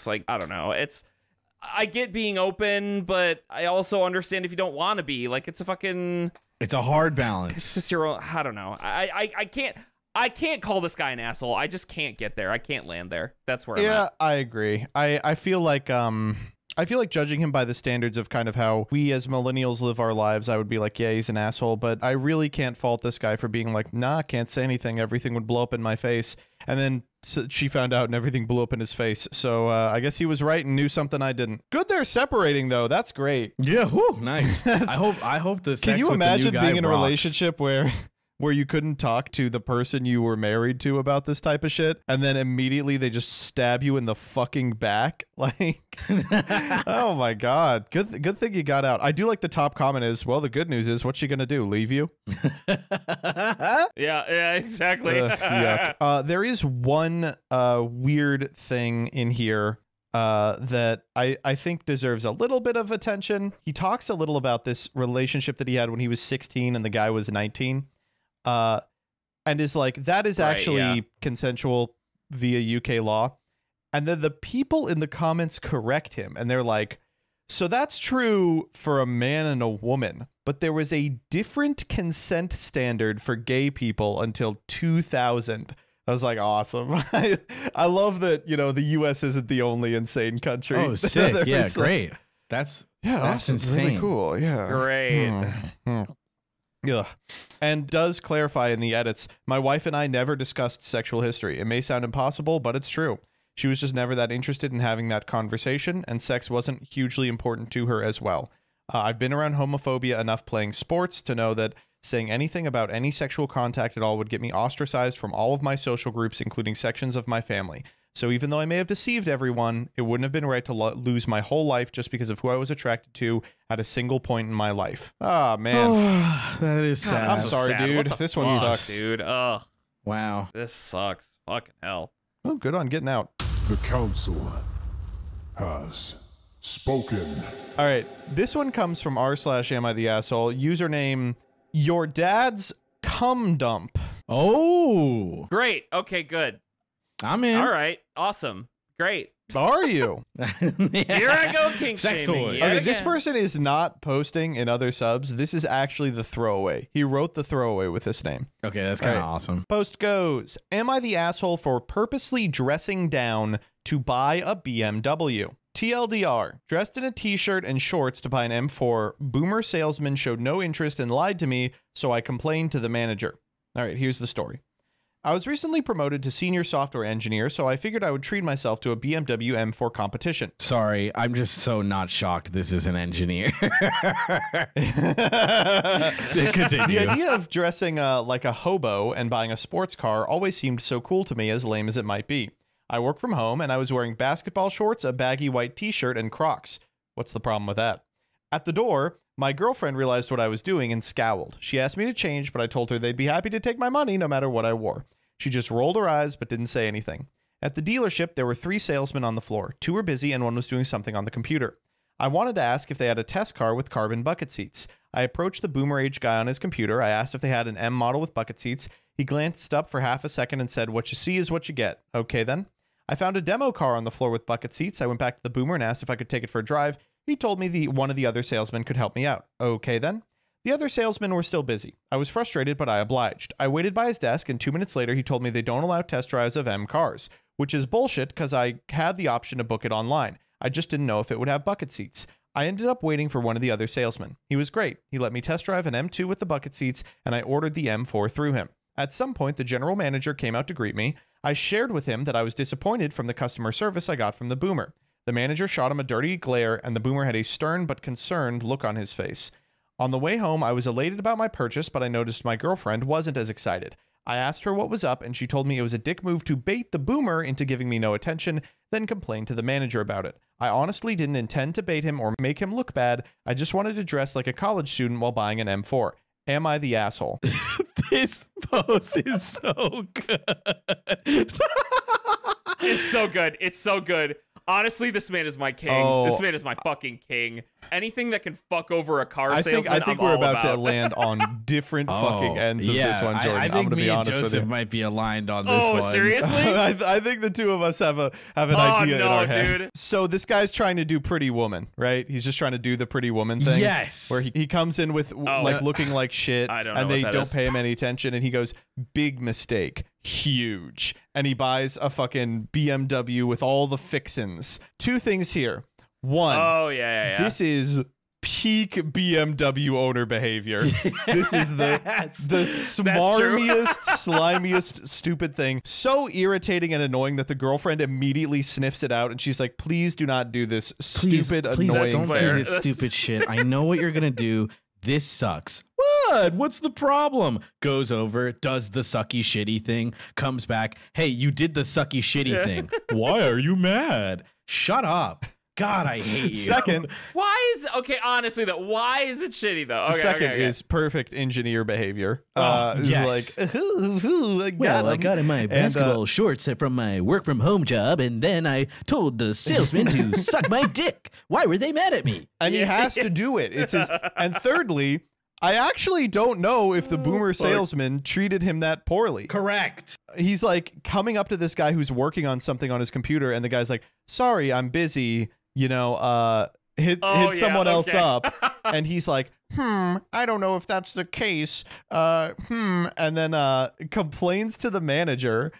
like I don't know. I get being open, but I also understand if you don't want to be. Like it's a hard balance. It's just your own. I don't know. I can't call this guy an asshole. I just can't get there. I can't land there. That's where I'm at. Yeah, I agree. I feel like judging him by the standards of kind of how we as millennials live our lives, I would be like, yeah, he's an asshole. But I really can't fault this guy for being like, nah, I can't say anything. Everything would blow up in my face. And then she found out and everything blew up in his face. So I guess he was right and knew something I didn't. Good they're separating, though. That's great. Yeah, whew, nice. I hope the sex Can you with imagine the new guy being in a rocks. relationship where you couldn't talk to the person you were married to about this type of shit, and then immediately they just stab you in the fucking back? Like, oh my God. Good thing you got out. I do like the top comment is, well, the good news is, what's she gonna do? Leave you? Yeah, exactly. Yuck. There is one weird thing in here that I think deserves a little bit of attention. He talks a little about this relationship that he had when he was 16 and the guy was 19. And is like, that is actually consensual via UK law. And then the people in the comments correct him and they're like, so that's true for a man and a woman, but there was a different consent standard for gay people until 2000. I was like, awesome. I love that, the US isn't the only insane country. Oh, sick. Yeah, great. That's awesome. insane. Really cool. Yeah. Great. Yeah. And does clarify in the edits, my wife and I never discussed sexual history. It may sound impossible, but it's true. She was just never that interested in having that conversation, and sex wasn't hugely important to her as well. I've been around homophobia enough playing sports to know that saying anything about any sexual contact at all would get me ostracized from all of my social groups, including sections of my family. So even though I may have deceived everyone, it wouldn't have been right to lose my whole life just because of who I was attracted to at a single point in my life. Ah, man. That is sad. I'm sorry, sad. dude. What the This one fuck, sucks. dude. Ugh, Wow. this sucks. Fucking hell. Oh, good on getting out. The council has spoken. All right. This one comes from r/am I the asshole. Username, your dad's cum dump. Oh, Great. Okay, good. I'm in. All right. Awesome. Great. Are you? Here I go, kink Sex shaming. toy. yet Okay, this again. person is not posting in other subs. This is actually the throwaway. He wrote the throwaway with this name. Okay, that's kind of All right. awesome. Post goes, am I the asshole for purposely dressing down to buy a BMW? TLDR, dressed in a t-shirt and shorts to buy an M4, boomer salesman showed no interest and lied to me, so I complained to the manager. All right, here's the story. I was recently promoted to senior software engineer, so I figured I would treat myself to a BMW M4 competition. Sorry, I'm just so not shocked this is an engineer. Continue. The idea of dressing like a hobo and buying a sports car always seemed so cool to me, as lame as it might be. I work from home, and I was wearing basketball shorts, a baggy white t-shirt, and Crocs. What's the problem with that? At the door, my girlfriend realized what I was doing and scowled. She asked me to change, but I told her they'd be happy to take my money no matter what I wore. She just rolled her eyes but didn't say anything. At the dealership, there were 3 salesmen on the floor. 2 were busy and 1 was doing something on the computer. I wanted to ask if they had a test car with carbon bucket seats. I approached the boomer age guy on his computer. I asked if they had an M model with bucket seats. He glanced up for half a second and said, "What you see is what you get." Okay then. I found a demo car on the floor with bucket seats. I went back to the boomer and asked if I could take it for a drive. He told me one of the other salesmen could help me out. Okay then. The other salesmen were still busy. I was frustrated, but I obliged. I waited by his desk, and 2 minutes later, he told me they don't allow test drives of M cars, which is bullshit because I had the option to book it online. I just didn't know if it would have bucket seats. I ended up waiting for one of the other salesmen. He was great. He let me test drive an M2 with the bucket seats, and I ordered the M4 through him. At some point, the general manager came out to greet me. I shared with him that I was disappointed from the customer service I got from the boomer. The manager shot him a dirty glare, and the boomer had a stern but concerned look on his face. On the way home, I was elated about my purchase, but I noticed my girlfriend wasn't as excited. I asked her what was up, and she told me it was a dick move to bait the boomer into giving me no attention, then complained to the manager about it. I honestly didn't intend to bait him or make him look bad. I just wanted to dress like a college student while buying an M4. Am I the asshole? This post is so good. It's so good. It's so good. Honestly, this man is my king. Oh. This man is my fucking king. Anything that can fuck over a car salesman, I think I'm we're all about to land on different fucking ends of this one, Jordan. I I'm think gonna me be and honest with Joseph you. might be aligned on this one. Seriously? I think the two of us have an idea in no, our head. dude. So this guy's trying to do Pretty Woman, right? He's just trying to do the Pretty Woman thing. Yes. Where he comes in with looking like shit, I don't know and what they that don't is. pay him any attention, and he goes, big mistake, huge, and he buys a fucking BMW with all the fixins. Two things here. One, Oh, yeah. this is peak BMW owner behavior. This is the smarmiest, slimiest, stupid thing. So irritating and annoying that the girlfriend immediately sniffs it out, and she's like, please do not do this stupid, please annoying don't thing. do this stupid shit. I know what you're gonna do. This sucks. What? What's the problem? Goes over, does the sucky shitty thing, comes back. Hey, you did the sucky shitty thing. Why are you mad? Shut up. God, I hate you. Second, Honestly though, why is it shitty though? Okay, second okay. is perfect engineer behavior. It's yes. like, I got in my basketball shorts from my work from home job, and then I told the salesman to suck my dick. Why were they mad at me? and he has to do it. It's his. And thirdly, I actually don't know if the boomer salesman treated him that poorly. Correct. He's like coming up to this guy who's working on something on his computer, and the guy's like, sorry, I'm busy, hit someone else up. And he's like, I don't know if that's the case. And then complains to the manager,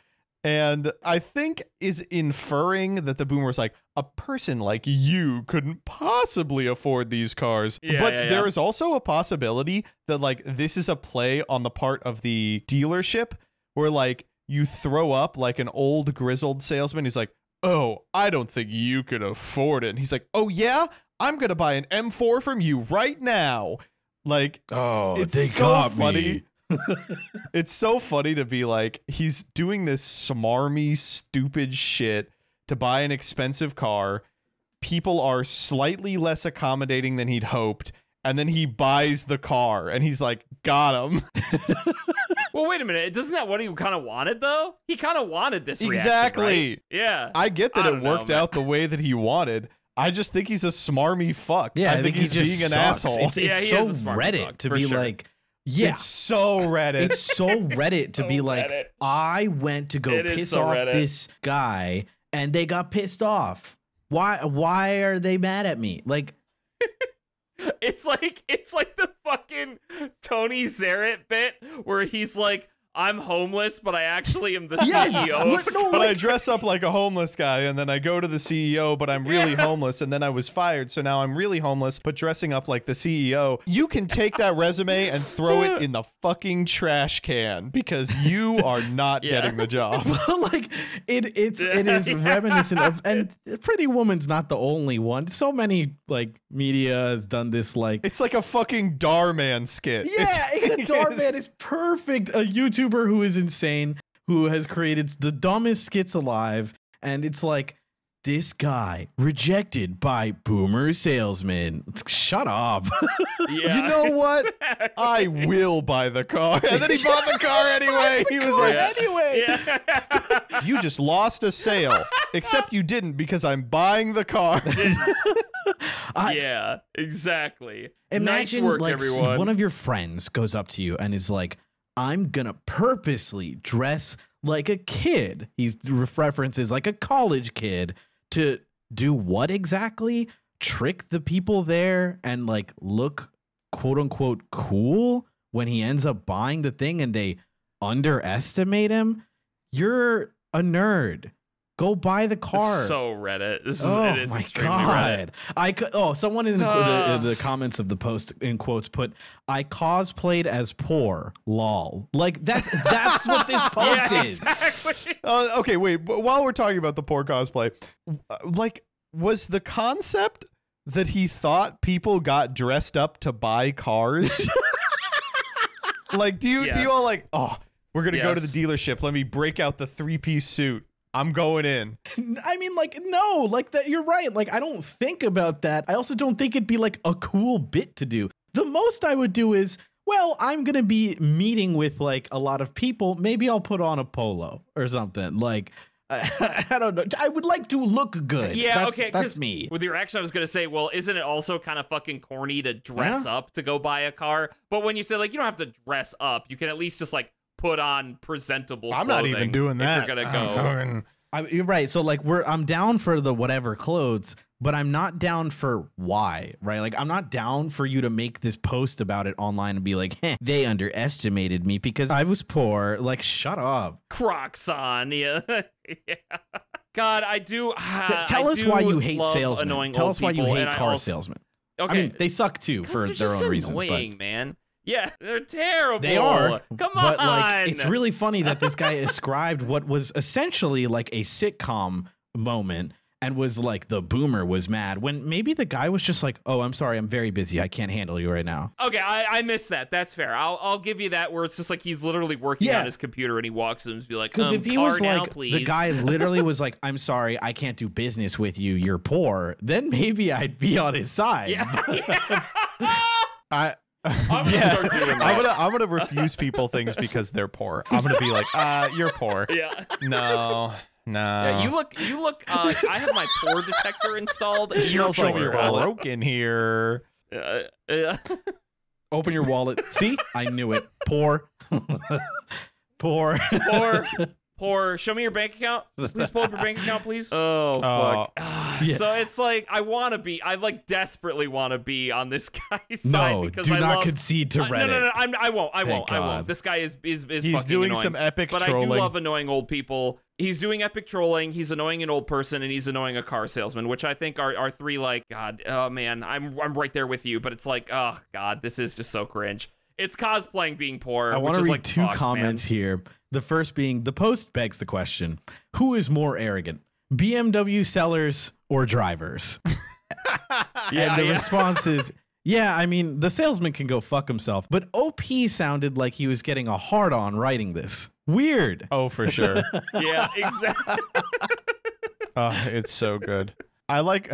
and I think is inferring that the boomer's like, a person like you couldn't possibly afford these cars. But there is also a possibility that like this is a play on the part of the dealership where like you throw up like an old grizzled salesman. He's like, oh, I don't think you could afford it. And he's like, oh yeah, I'm going to buy an M4 from you right now. Like, oh, it's they so got funny. me. It's so funny to be like, he's doing this smarmy, stupid shit to buy an expensive car. People are slightly less accommodating than he'd hoped. And then he buys the car and he's like, got him. Well, wait a minute. Isn't that what he kind of wanted, though? He kind of wanted this reaction, Exactly. right? Yeah. I get that I it don't know, worked man. out the way that he wanted. I just think he's a smarmy fuck. Yeah, I think he's he just being an sucks. asshole. It's Yeah, he so is a smart Reddit fuck, to for be sure. like, yeah. It's so Reddit. It's so Reddit to be So like, Reddit. I went to go It is piss so off Reddit. this guy, and they got pissed off. Why are they mad at me? Like, It's like the fucking Tony Zarrett bit where he's like, I'm homeless, but I actually am the Yes! CEO. No, But I like- dress up like a homeless guy, and then I go to the CEO, but I'm really homeless, and then I was fired, so now I'm really homeless, but dressing up like the CEO. You can take that resume and throw it in the fucking trash can because you are not getting the job. like it is reminiscent of, and Pretty Woman's not the only one. So many like media has done this. Like, It's like a fucking Darman skit. yeah, Darman is perfect. A YouTuber who is insane, who has created the dumbest skits alive, and it's like, this guy rejected by boomer salesman. Shut up. Yeah. You know what? I will buy the car. And then he bought the car anyway. He was like, anyway. Yeah. you just lost a sale. Except you didn't because I'm buying the car. Yeah, exactly. Imagine nice work, like everyone. one of your friends goes up to you and is like, I'm gonna purposely dress like a kid. He's references like a college kid to do what exactly? Trick the people there and like look quote unquote cool when he ends up buying the thing and they underestimate him. You're a nerd. Go buy the car. This is so Reddit. This is, Oh it is my extremely god! Reddit. Someone in the comments of the post in quotes put, "I cosplayed as poor, lol." Like that's what this post Yeah, is. exactly. Okay, wait. But while we're talking about the poor cosplay, like, was the concept that he thought people got dressed up to buy cars? Like, do you all like, oh, we're going to go to the dealership. Let me break out the 3-piece suit. I'm going in. I mean, like, no, like that. You're right. Like, I don't think about that. I also don't think it'd be like a cool bit to do. The most I would do is, well, I'm going to be meeting with like a lot of people. Maybe I'll put on a polo or something. Like, I don't know. I would like to look good. Yeah, that's me. With your action, I was gonna say, well, isn't it also kind of fucking corny to dress up to go buy a car? But when you say like you don't have to dress up, you can at least just like put on presentable clothing. I'm not even doing that. If you're gonna go. You're right. So like I'm down for the whatever clothes, but I'm not down for why, right? Like I'm not down for you to make this post about it online and be like, they underestimated me because I was poor. Like, shut up. Crocs on, yeah. Yeah. God, I do. Tell us why you hate salesmen. Tell us why you hate car salesmen. Okay. I mean, they suck too for their own reasons. Annoying, man. Yeah, they're terrible. They are. Come on. But like, it's really funny that this guy ascribed what was essentially like a sitcom moment and was like the boomer was mad when maybe the guy was just like, oh, I'm sorry, I'm very busy. I can't handle you right now. Okay, I missed that. That's fair. I'll give you that where it's just like he's literally working on his computer and he walks in and be like, because if he was like, please. The guy literally was like, I'm sorry, I can't do business with you. You're poor. Then maybe I'd be on his side. Yeah. I'm start doing that. I'm gonna refuse people things because they're poor. I'm gonna be like, you're poor. Yeah. No. Yeah, you look. I have my poor detector installed. It smells like you're wallet. broke in here. Open your wallet. See, I knew it. Poor. Poor. Poor. Show me your bank account. Please pull up your bank account, please. Oh, fuck. Yeah. So it's like, I like desperately want to be on this guy's side. No, because do I not love, concede to Reddit. No, I won't. This guy is He's fucking doing annoying. some epic but trolling. I do love annoying old people. He's doing epic trolling. He's annoying an old person, and he's annoying a car salesman, which I think are three, like, God, oh man, I'm right there with you. But it's like, oh God, this is just so cringe. It's cosplaying being poor. I want to read like, two comments here. The first being, the post begs the question, who is more arrogant, BMW sellers or drivers? And the response is, yeah, I mean, the salesman can go fuck himself, but OP sounded like he was getting a hard-on writing this. Weird. Oh, for sure. Yeah, exactly. Oh, it's so good. I like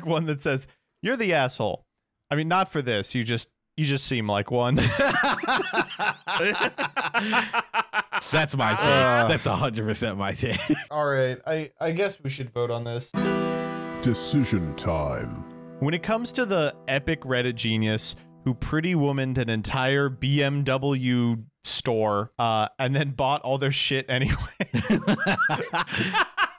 one that says, you're the asshole. I mean, not for this. You just seem like one. That's my take. That's 100% my take. All right. I guess we should vote on this. Decision time. When it comes to the epic Reddit genius who pretty womaned an entire BMW store and then bought all their shit anyway,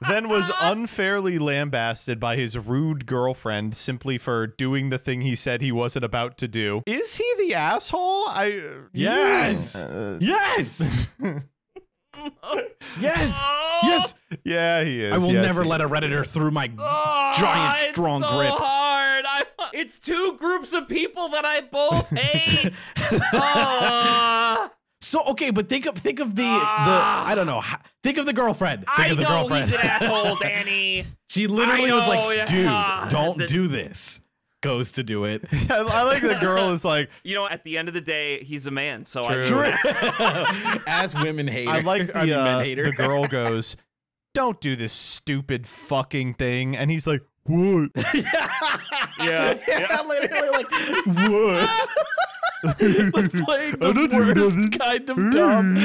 then was unfairly lambasted by his rude girlfriend simply for doing the thing he said he wasn't about to do. Is he the asshole? Yes. Yes. Yes. Yes. Yeah, he is. I will Yes, never he let a Redditor through my giant strong it's so grip. Hard. It's two groups of people that I both hate. Oh. So okay, but think of the I don't know. Think of the girlfriend. Think of the girlfriend. He's an asshole, Danny. She literally was like, "Dude, don't the- do this." Goes to do it. I like the girl is like, You know, at the end of the day, he's a man. So True. As women hate. I like I mean, men hate her. the girl goes, don't do this stupid fucking thing. And he's like, what? yeah. Literally like, what? Like playing the worst kind of dumb.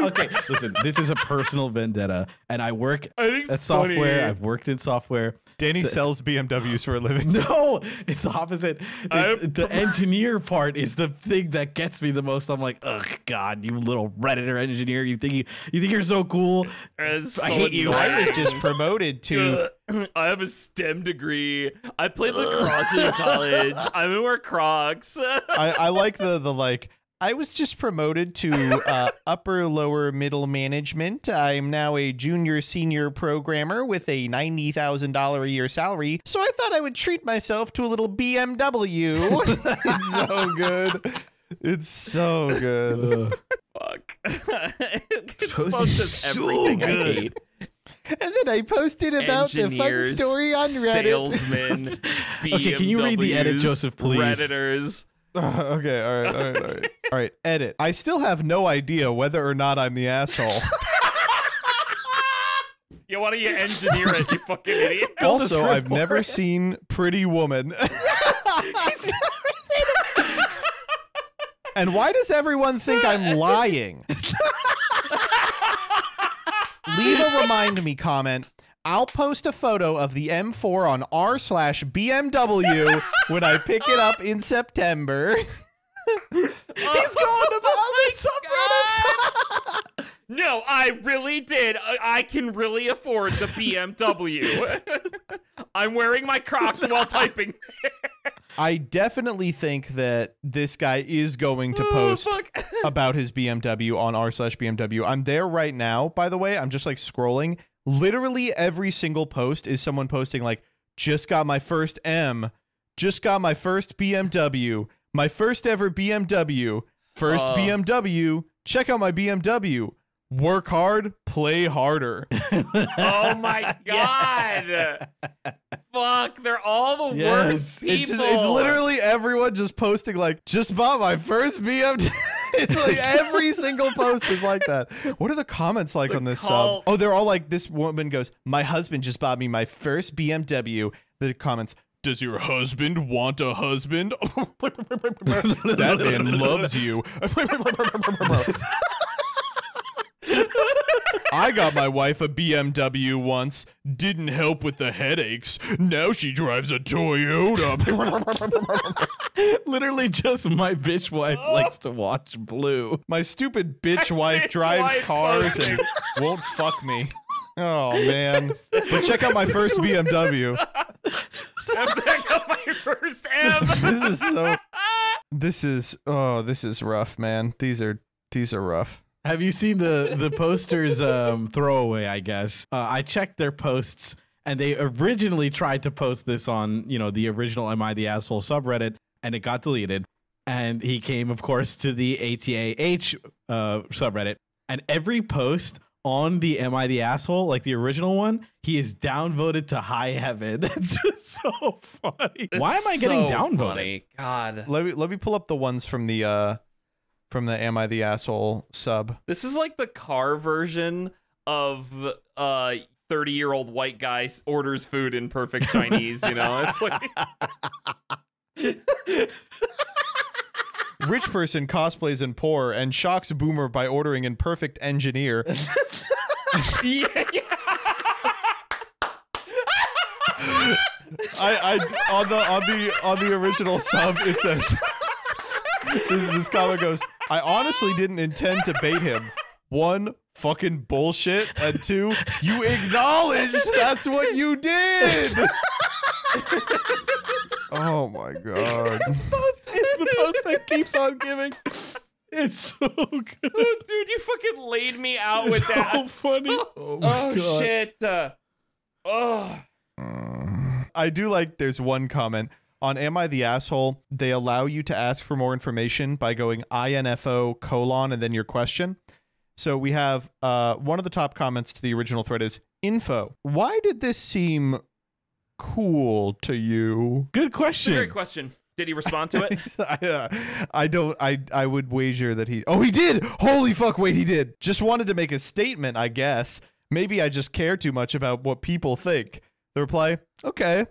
Okay, listen, this is a personal vendetta, and I work at software. I've worked in software. Danny sells BMWs for a living. No, it's the opposite. The engineer part is the thing that gets me the most. I'm like, ugh, God, you little Redditor engineer. You think you're so cool? I hate you. I was just promoted to. I have a STEM degree. I played lacrosse in college. I'm gonna wear Crocs. I like the like. I was just promoted to upper lower middle management. I'm now a junior senior programmer with a $90,000 a year salary. So I thought I would treat myself to a little BMW. It's so good. It's so good. Fuck. It's so everything I hate. And then I posted about the fun Engineers, story on Reddit. salesmen, Okay, can you read the edit, BMWs, Joseph, please? Redditors. Okay, all right. All right, edit. I still have no idea whether or not I'm the asshole. You want to engineer it, you fucking idiot. Also, I've never seen Pretty Woman. And why does everyone think I'm lying? Leave a remind me comment. I'll post a photo of the M4 on r/BMW when I pick it up in September. He's going to the other subreddits. No, I really did. I can really afford the BMW. I'm wearing my Crocs while typing. I definitely think that this guy is going to post about his BMW on r/BMW. I'm there right now, by the way. I'm just like scrolling. Literally every single post is someone posting like, just got my first M, just got my first BMW, my first ever BMW, first BMW, check out my BMW. Work hard, play harder. Oh my god. Fuck, they're all the worst people. It's literally everyone just posting like, just bought my first BMW. It's like every single post is like that. What are the comments like on this sub? Oh, they're all like, this woman goes, my husband just bought me my first BMW. The comments, does your husband want a husband? That man loves you. I got my wife a BMW once. Didn't help with the headaches. Now she drives a Toyota. Literally just my bitch wife likes to watch Blue. My stupid bitch wife drives cars and won't fuck me. Oh, man. But check out my first BMW. Check out my first M. This is rough, man. These are rough. Have you seen the posters throwaway, I guess? I checked their posts, and they originally tried to post this on, the original Am I the Asshole subreddit, and it got deleted. And he came, of course, to the ATAH subreddit. And every post on the Am I the Asshole, like the original one, he is downvoted to high heaven. It's just so funny. Why am I getting downvoted? Funny. God. Let me pull up the ones from the Am I the Asshole sub. This is like the car version of 30-year-old white guy orders food in perfect Chinese, It's like rich person cosplays in poor and shocks boomer by ordering in perfect engineer. yeah. On the original sub it says this comment goes, I honestly didn't intend to bait him. 1, fucking bullshit, and 2, you acknowledged that's what you did. Oh my god. It's the post that keeps on giving. It's so good. Oh, dude, you fucking laid me out with that. So funny. Oh my god. Shit. I do like there's one comment. On Am I the Asshole, they allow you to ask for more information by going INFO : and then your question. So we have one of the top comments to the original thread is, info. Why did this seem cool to you? Good question. Great question. Did he respond to it? I would wager that he did. Holy fuck, wait, he did. Just wanted to make a statement, I guess. Maybe I just care too much about what people think. The reply, okay.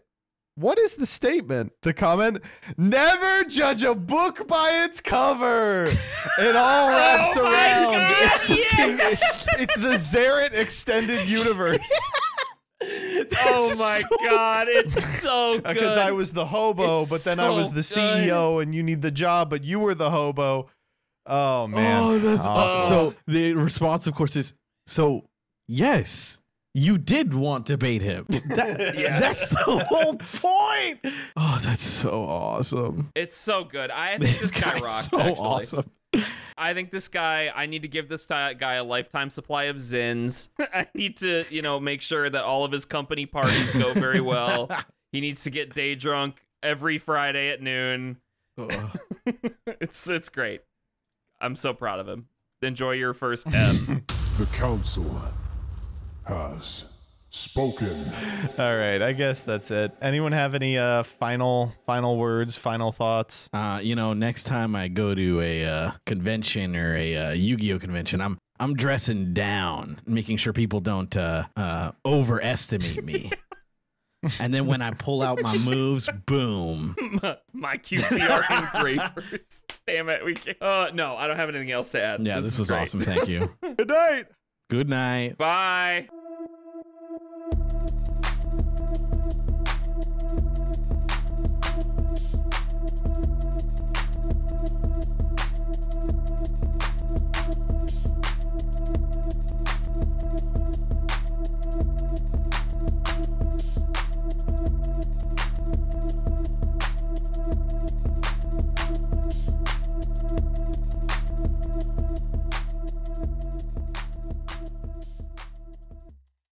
What is the statement? The comment, never judge a book by its cover. It all wraps around. God, It's the Zaret extended universe. My god, it's so good. Because I was the hobo, It's but then I was the CEO, and you need the job, but you were the hobo. Oh, man. Oh, that's so the response, of course, is, so, yes. You did want to bait him. That's the whole point. Oh, that's so awesome. It's so good. I think this guy rocks. So actually. awesome. I think this guy, I need to give this guy a lifetime supply of Zins. I need to, make sure that all of his company parties go very well. He needs to get day drunk every Friday at noon. It's great. I'm so proud of him. Enjoy your first M. The council has Spoken. All right, I guess that's it. Anyone have any final words, final thoughts? Next time I go to a convention or a Yu-Gi-Oh convention, I'm dressing down, making sure people don't overestimate me. And then when I pull out my moves, boom. My QCR engravers. Damn it, we can't. No, I don't have anything else to add. Yeah, this was great. awesome. Thank you. Good night. Good night. Bye.